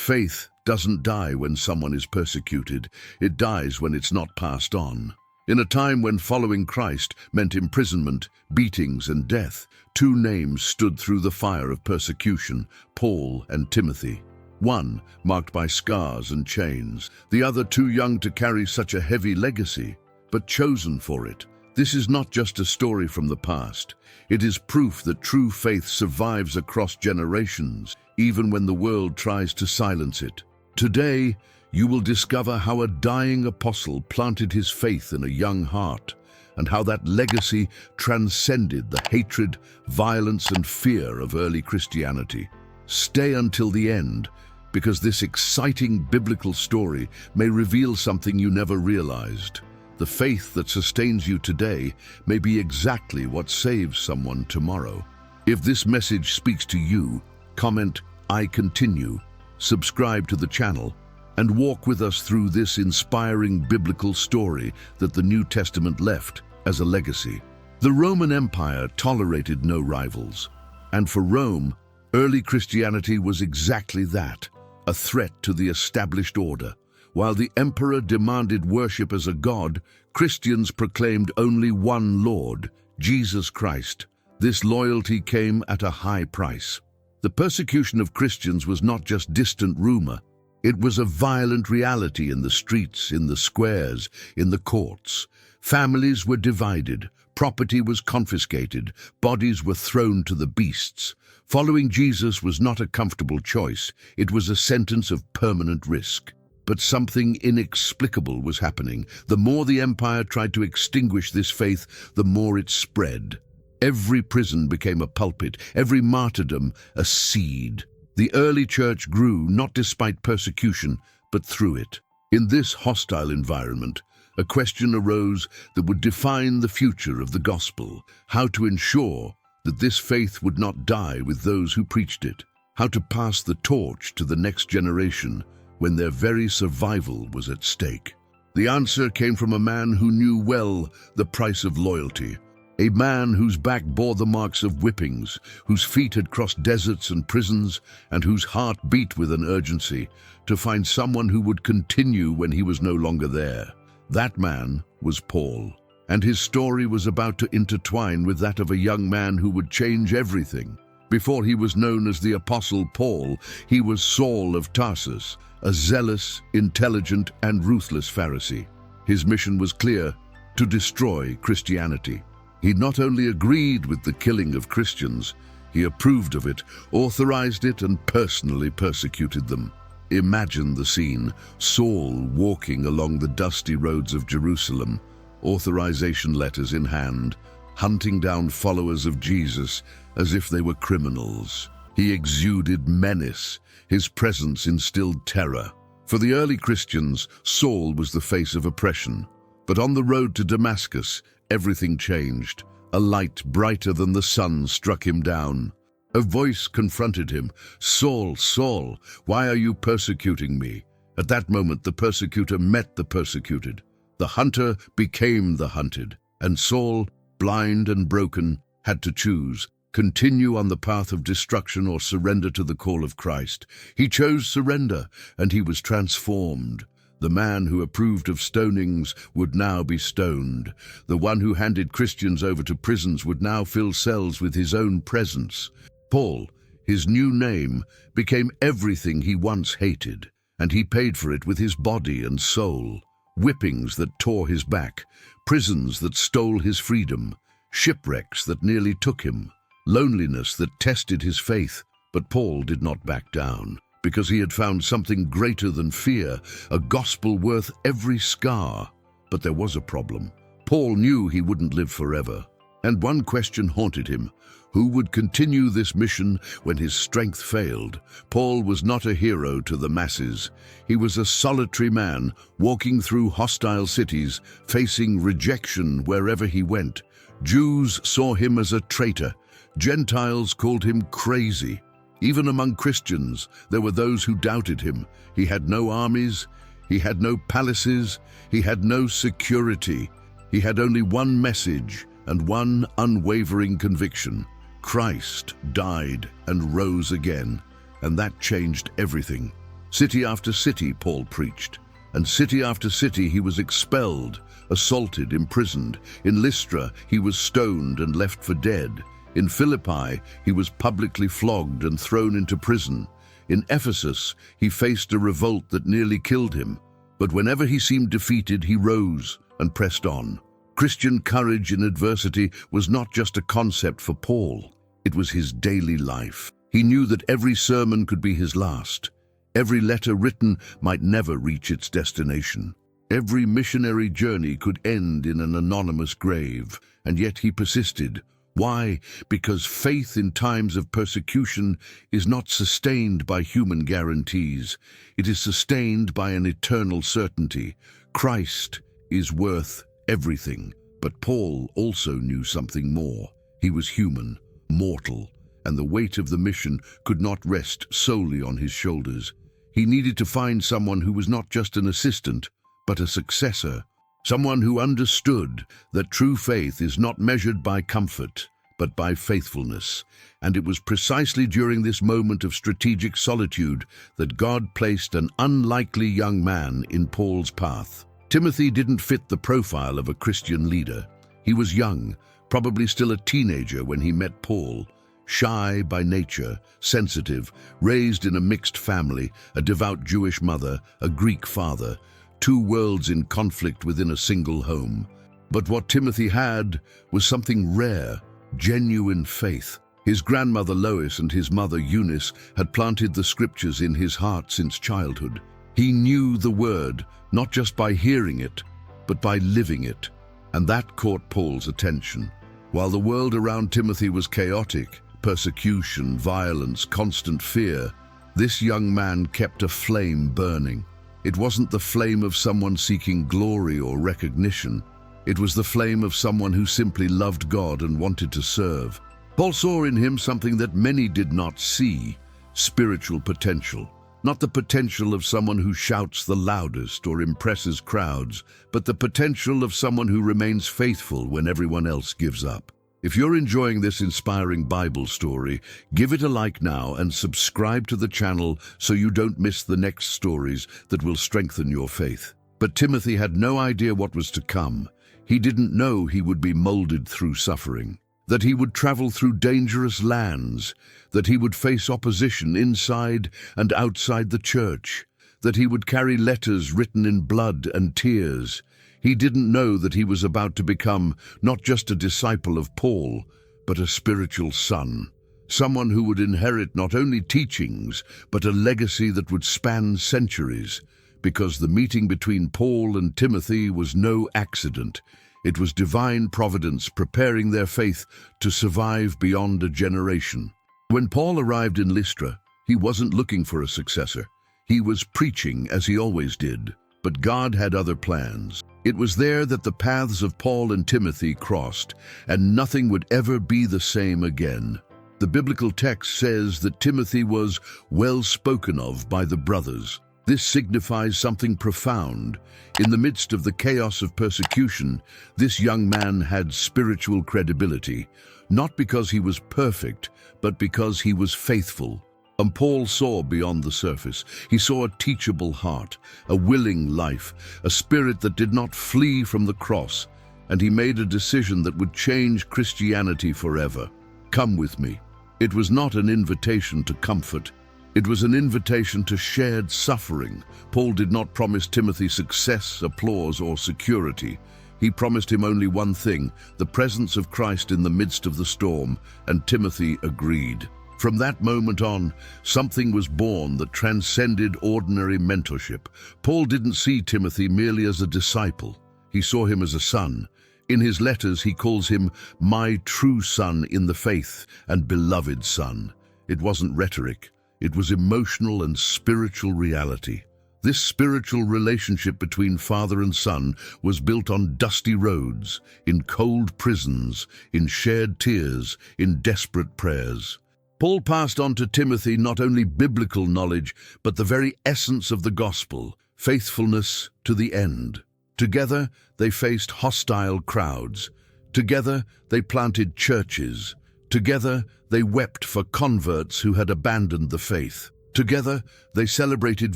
Faith doesn't die when someone is persecuted. It dies when it's not passed on. In a time when following Christ meant imprisonment, beatings, and death, two names stood through the fire of persecution: Paul and Timothy. One marked by scars and chains, the other too young to carry such a heavy legacy, but chosen for it. This is not just a story from the past. It is proof that true faith survives across generations, even when the world tries to silence it. Today, you will discover how a dying apostle planted his faith in a young heart, and how that legacy transcended the hatred, violence, and fear of early Christianity. Stay until the end, because this exciting biblical story may reveal something you never realized. The faith that sustains you today may be exactly what saves someone tomorrow. If this message speaks to you, comment "I continue," subscribe to the channel, and walk with us through this inspiring biblical story that the New Testament left as a legacy. The Roman Empire tolerated no rivals, and for Rome, early Christianity was exactly that, a threat to the established order. While the emperor demanded worship as a god, Christians proclaimed only one Lord, Jesus Christ. This loyalty came at a high price. The persecution of Christians was not just distant rumor. It was a violent reality in the streets, in the squares, in the courts. Families were divided, property was confiscated, bodies were thrown to the beasts. Following Jesus was not a comfortable choice. It was a sentence of permanent risk. But something inexplicable was happening. The more the empire tried to extinguish this faith, the more it spread. Every prison became a pulpit, every martyrdom a seed. The early church grew not despite persecution, but through it. In this hostile environment, a question arose that would define the future of the gospel: how to ensure that this faith would not die with those who preached it, how to pass the torch to the next generation when their very survival was at stake. The answer came from a man who knew well the price of loyalty, a man whose back bore the marks of whippings, whose feet had crossed deserts and prisons, and whose heart beat with an urgency to find someone who would continue when he was no longer there. That man was Paul, and his story was about to intertwine with that of a young man who would change everything. Before he was known as the Apostle Paul, he was Saul of Tarsus, a zealous, intelligent, and ruthless Pharisee. His mission was clear: to destroy Christianity. He not only agreed with the killing of Christians, he approved of it, authorized it, and personally persecuted them. Imagine the scene: Saul walking along the dusty roads of Jerusalem, authorization letters in hand, hunting down followers of Jesus as if they were criminals. He exuded menace. His presence instilled terror. For the early Christians, Saul was the face of oppression. But on the road to Damascus, everything changed. A light brighter than the sun struck him down. A voice confronted him: "Saul, Saul, why are you persecuting me?" At that moment, the persecutor met the persecuted. The hunter became the hunted. And Saul, blind and broken, had to choose: continue on the path of destruction or surrender to the call of Christ. He chose surrender, and he was transformed. The man who approved of stonings would now be stoned. The one who handed Christians over to prisons would now fill cells with his own presence. Paul, his new name, became everything he once hated, and he paid for it with his body and soul. Whippings that tore his back, prisons that stole his freedom, shipwrecks that nearly took him, loneliness that tested his faith. But Paul did not back down, because he had found something greater than fear, a gospel worth every scar. But there was a problem. Paul knew he wouldn't live forever. And one question haunted him: who would continue this mission when his strength failed? Paul was not a hero to the masses. He was a solitary man, walking through hostile cities, facing rejection wherever he went. Jews saw him as a traitor. Gentiles called him crazy. Even among Christians, there were those who doubted him. He had no armies, he had no palaces, he had no security. He had only one message and one unwavering conviction: Christ died and rose again, and that changed everything. City after city Paul preached, and city after city he was expelled, assaulted, imprisoned. In Lystra he was stoned and left for dead. In Philippi he was publicly flogged and thrown into prison. In Ephesus he faced a revolt that nearly killed him, but whenever he seemed defeated he rose and pressed on. Christian courage in adversity was not just a concept for Paul, it was his daily life. He knew that every sermon could be his last. Every letter written might never reach its destination. Every missionary journey could end in an anonymous grave, and yet he persisted. Why? Because faith in times of persecution is not sustained by human guarantees. It is sustained by an eternal certainty. Christ is worth everything. But Paul also knew something more. He was human, mortal, and the weight of the mission could not rest solely on his shoulders. He needed to find someone who was not just an assistant, but a successor. Someone who understood that true faith is not measured by comfort, but by faithfulness. And it was precisely during this moment of strategic solitude that God placed an unlikely young man in Paul's path. Timothy didn't fit the profile of a Christian leader. He was young, probably still a teenager when he met Paul. Shy by nature, sensitive, raised in a mixed family, a devout Jewish mother, a Greek father, two worlds in conflict within a single home. But what Timothy had was something rare, genuine faith. His grandmother Lois and his mother Eunice had planted the scriptures in his heart since childhood. He knew the word, not just by hearing it, but by living it. And that caught Paul's attention. While the world around Timothy was chaotic, persecution, violence, constant fear, this young man kept a flame burning. It wasn't the flame of someone seeking glory or recognition. It was the flame of someone who simply loved God and wanted to serve. Paul saw in him something that many did not see: spiritual potential. Not the potential of someone who shouts the loudest or impresses crowds, but the potential of someone who remains faithful when everyone else gives up. If you're enjoying this inspiring Bible story, give it a like now and subscribe to the channel so you don't miss the next stories that will strengthen your faith. But Timothy had no idea what was to come. He didn't know he would be molded through suffering, that he would travel through dangerous lands, that he would face opposition inside and outside the church, that he would carry letters written in blood and tears. He didn't know that he was about to become not just a disciple of Paul, but a spiritual son, someone who would inherit not only teachings, but a legacy that would span centuries. Because the meeting between Paul and Timothy was no accident. It was divine providence preparing their faith to survive beyond a generation. When Paul arrived in Lystra, he wasn't looking for a successor. He was preaching as he always did, but God had other plans. It was there that the paths of Paul and Timothy crossed, and nothing would ever be the same again. The biblical text says that Timothy was well spoken of by the brothers. This signifies something profound. In the midst of the chaos of persecution, this young man had spiritual credibility, not because he was perfect, but because he was faithful. And Paul saw beyond the surface. He saw a teachable heart, a willing life, a spirit that did not flee from the cross, and he made a decision that would change Christianity forever. Come with me. It was not an invitation to comfort. It was an invitation to shared suffering. Paul did not promise Timothy success, applause, or security. He promised him only one thing: the presence of Christ in the midst of the storm, and Timothy agreed. From that moment on, something was born that transcended ordinary mentorship. Paul didn't see Timothy merely as a disciple. He saw him as a son. In his letters, he calls him my true son in the faith and beloved son. It wasn't rhetoric. It was emotional and spiritual reality. This spiritual relationship between father and son was built on dusty roads, in cold prisons, in shared tears, in desperate prayers. Paul passed on to Timothy not only biblical knowledge, but the very essence of the gospel, faithfulness to the end. Together, they faced hostile crowds. Together, they planted churches. Together, they wept for converts who had abandoned the faith. Together, they celebrated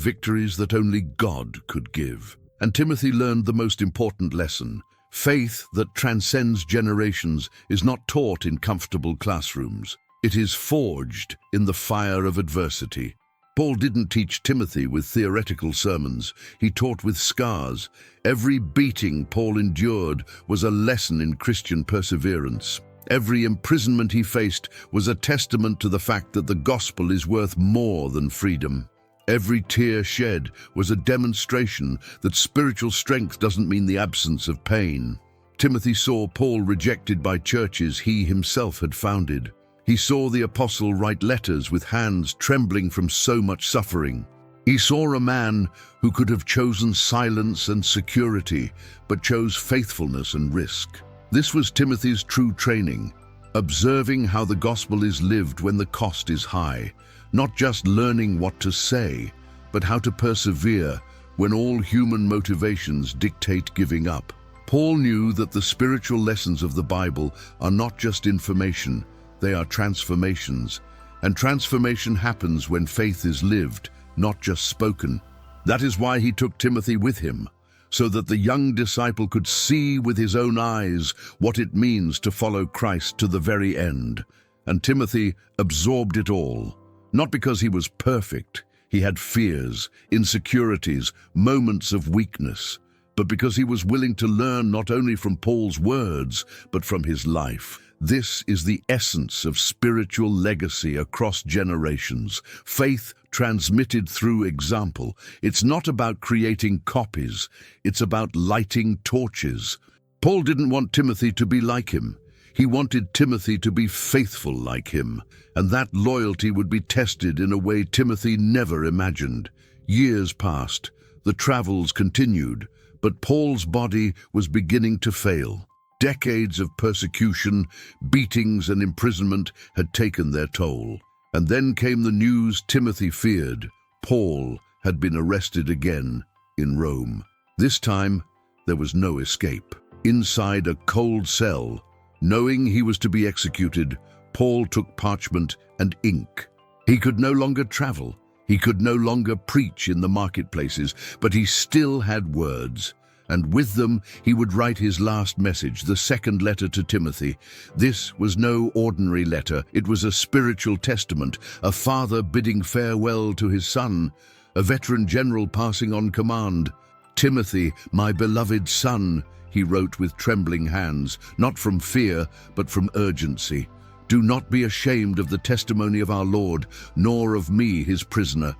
victories that only God could give. And Timothy learned the most important lesson. Faith that transcends generations is not taught in comfortable classrooms. It is forged in the fire of adversity. Paul didn't teach Timothy with theoretical sermons. He taught with scars. Every beating Paul endured was a lesson in Christian perseverance. Every imprisonment he faced was a testament to the fact that the gospel is worth more than freedom. Every tear shed was a demonstration that spiritual strength doesn't mean the absence of pain. Timothy saw Paul rejected by churches he himself had founded. He saw the apostle write letters with hands trembling from so much suffering. He saw a man who could have chosen silence and security, but chose faithfulness and risk. This was Timothy's true training, observing how the gospel is lived when the cost is high, not just learning what to say, but how to persevere when all human motivations dictate giving up. Paul knew that the spiritual lessons of the Bible are not just information, they are transformations, and transformation happens when faith is lived, not just spoken. That is why he took Timothy with him, so that the young disciple could see with his own eyes what it means to follow Christ to the very end. And Timothy absorbed it all, not because he was perfect. He had fears, insecurities, moments of weakness, but because he was willing to learn not only from Paul's words, but from his life. This is the essence of spiritual legacy across generations. Faith transmitted through example. It's not about creating copies, it's about lighting torches. Paul didn't want Timothy to be like him. He wanted Timothy to be faithful like him, and that loyalty would be tested in a way Timothy never imagined. Years passed, the travels continued, but Paul's body was beginning to fail. Decades of persecution, beatings, and imprisonment had taken their toll. And then came the news Timothy feared. Paul had been arrested again in Rome. This time, there was no escape. Inside a cold cell, knowing he was to be executed, Paul took parchment and ink. He could no longer travel. He could no longer preach in the marketplaces, but he still had words. And with them he would write his last message, the second letter to Timothy. This was no ordinary letter. It was a spiritual testament, a father bidding farewell to his son, a veteran general passing on command. "Timothy, my beloved son," he wrote with trembling hands, not from fear, but from urgency. "Do not be ashamed of the testimony of our Lord, nor of me, his prisoner."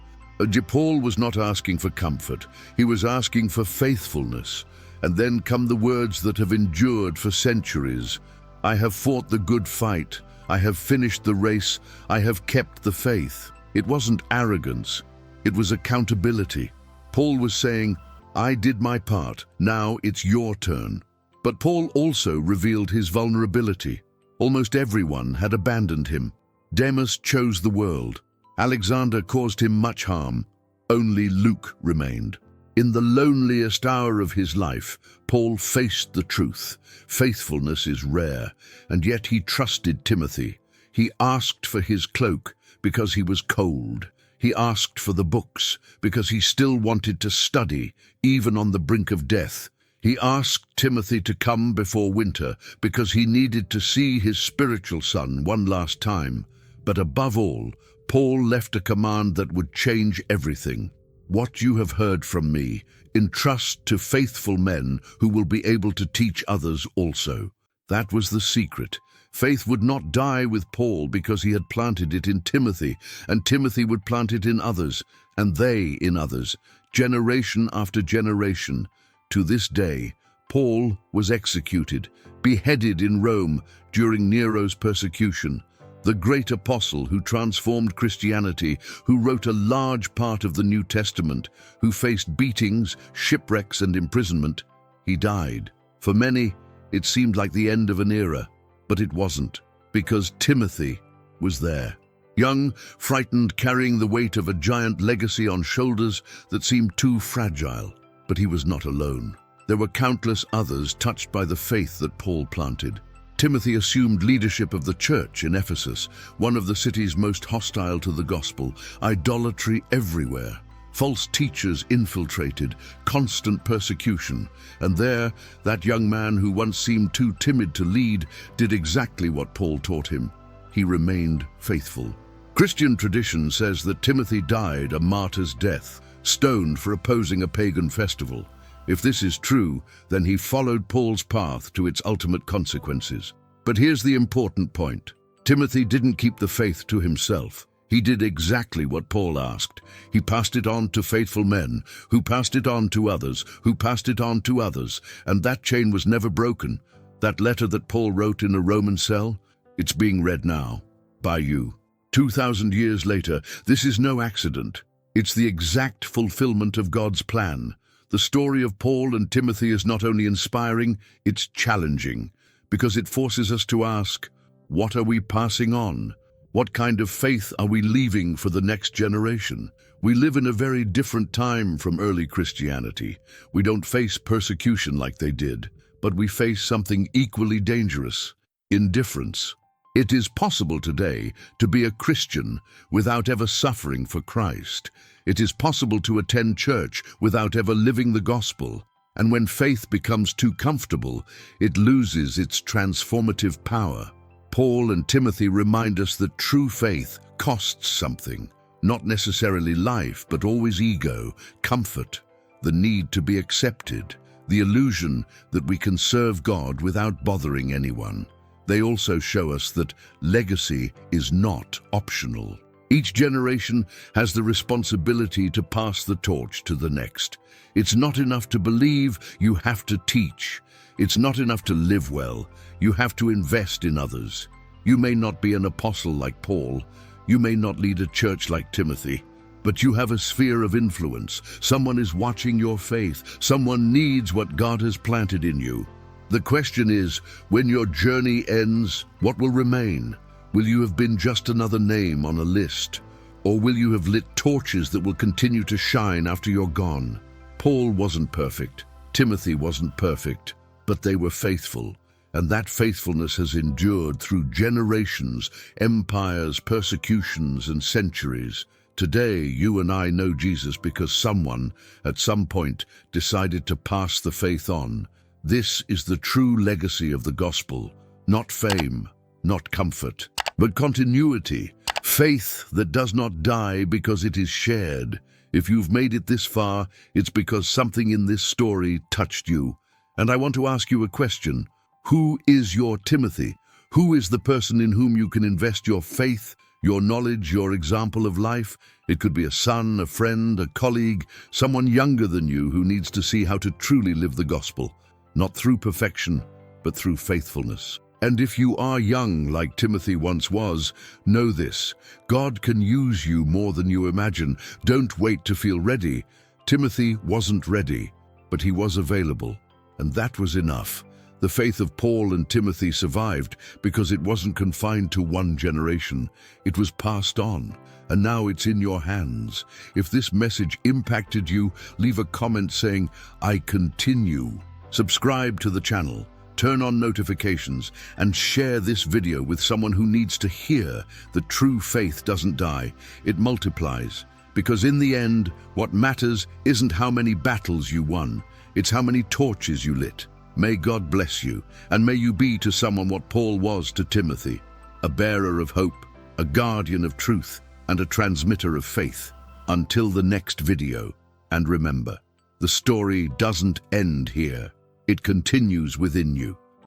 Paul was not asking for comfort. He was asking for faithfulness. And then come the words that have endured for centuries. "I have fought the good fight. I have finished the race. I have kept the faith." It wasn't arrogance. It was accountability. Paul was saying, "I did my part. Now it's your turn." But Paul also revealed his vulnerability. Almost everyone had abandoned him. Demas chose the world. Alexander caused him much harm. Only Luke remained. In the loneliest hour of his life, Paul faced the truth. Faithfulness is rare, and yet he trusted Timothy. He asked for his cloak because he was cold. He asked for the books because he still wanted to study, even on the brink of death. He asked Timothy to come before winter because he needed to see his spiritual son one last time. But above all, Paul left a command that would change everything. "What you have heard from me, entrust to faithful men who will be able to teach others also." That was the secret. Faith would not die with Paul because he had planted it in Timothy, and Timothy would plant it in others, and they in others, generation after generation. To this day, Paul was executed, beheaded in Rome during Nero's persecution. The great apostle who transformed Christianity, who wrote a large part of the New Testament, who faced beatings, shipwrecks, and imprisonment, he died. For many, it seemed like the end of an era, but it wasn't, because Timothy was there. Young, frightened, carrying the weight of a giant legacy on shoulders that seemed too fragile. But he was not alone. There were countless others touched by the faith that Paul planted. Timothy assumed leadership of the church in Ephesus, one of the cities most hostile to the gospel. Idolatry everywhere. False teachers infiltrated, constant persecution. And there, that young man who once seemed too timid to lead did exactly what Paul taught him. He remained faithful. Christian tradition says that Timothy died a martyr's death, stoned for opposing a pagan festival. If this is true, then he followed Paul's path to its ultimate consequences. But here's the important point. Timothy didn't keep the faith to himself. He did exactly what Paul asked. He passed it on to faithful men, who passed it on to others, who passed it on to others, and that chain was never broken. That letter that Paul wrote in a Roman cell, it's being read now, by you. 2,000 years later, this is no accident. It's the exact fulfillment of God's plan. The story of Paul and Timothy is not only inspiring, it's challenging, because it forces us to ask, what are we passing on? What kind of faith are we leaving for the next generation? We live in a very different time from early Christianity. We don't face persecution like they did, but we face something equally dangerous: indifference. It is possible today to be a Christian without ever suffering for Christ. It is possible to attend church without ever living the gospel. And when faith becomes too comfortable, it loses its transformative power. Paul and Timothy remind us that true faith costs something. Not necessarily life, but always ego, comfort, the need to be accepted, the illusion that we can serve God without bothering anyone. They also show us that legacy is not optional. Each generation has the responsibility to pass the torch to the next. It's not enough to believe, you have to teach. It's not enough to live well, you have to invest in others. You may not be an apostle like Paul, you may not lead a church like Timothy, but you have a sphere of influence. Someone is watching your faith, someone needs what God has planted in you. The question is, when your journey ends, what will remain? Will you have been just another name on a list? Or will you have lit torches that will continue to shine after you're gone? Paul wasn't perfect, Timothy wasn't perfect, but they were faithful. And that faithfulness has endured through generations, empires, persecutions, and centuries. Today, you and I know Jesus because someone, at some point, decided to pass the faith on. This is the true legacy of the gospel. Not fame, not comfort, but continuity. Faith that does not die because it is shared. If you've made it this far, it's because something in this story touched you. And I want to ask you a question. Who is your Timothy? Who is the person in whom you can invest your faith, your knowledge, your example of life? It could be a son, a friend, a colleague, someone younger than you who needs to see how to truly live the gospel. Not through perfection, but through faithfulness. And if you are young like Timothy once was, know this: God can use you more than you imagine. Don't wait to feel ready. Timothy wasn't ready, but he was available, and that was enough. The faith of Paul and Timothy survived because it wasn't confined to one generation. It was passed on, and now it's in your hands. If this message impacted you, leave a comment saying, "I continue." Subscribe to the channel, turn on notifications, and share this video with someone who needs to hear that true faith doesn't die, it multiplies. Because in the end, what matters isn't how many battles you won, it's how many torches you lit. May God bless you, and may you be to someone what Paul was to Timothy, a bearer of hope, a guardian of truth, and a transmitter of faith. Until the next video, and remember, the story doesn't end here. It continues within you.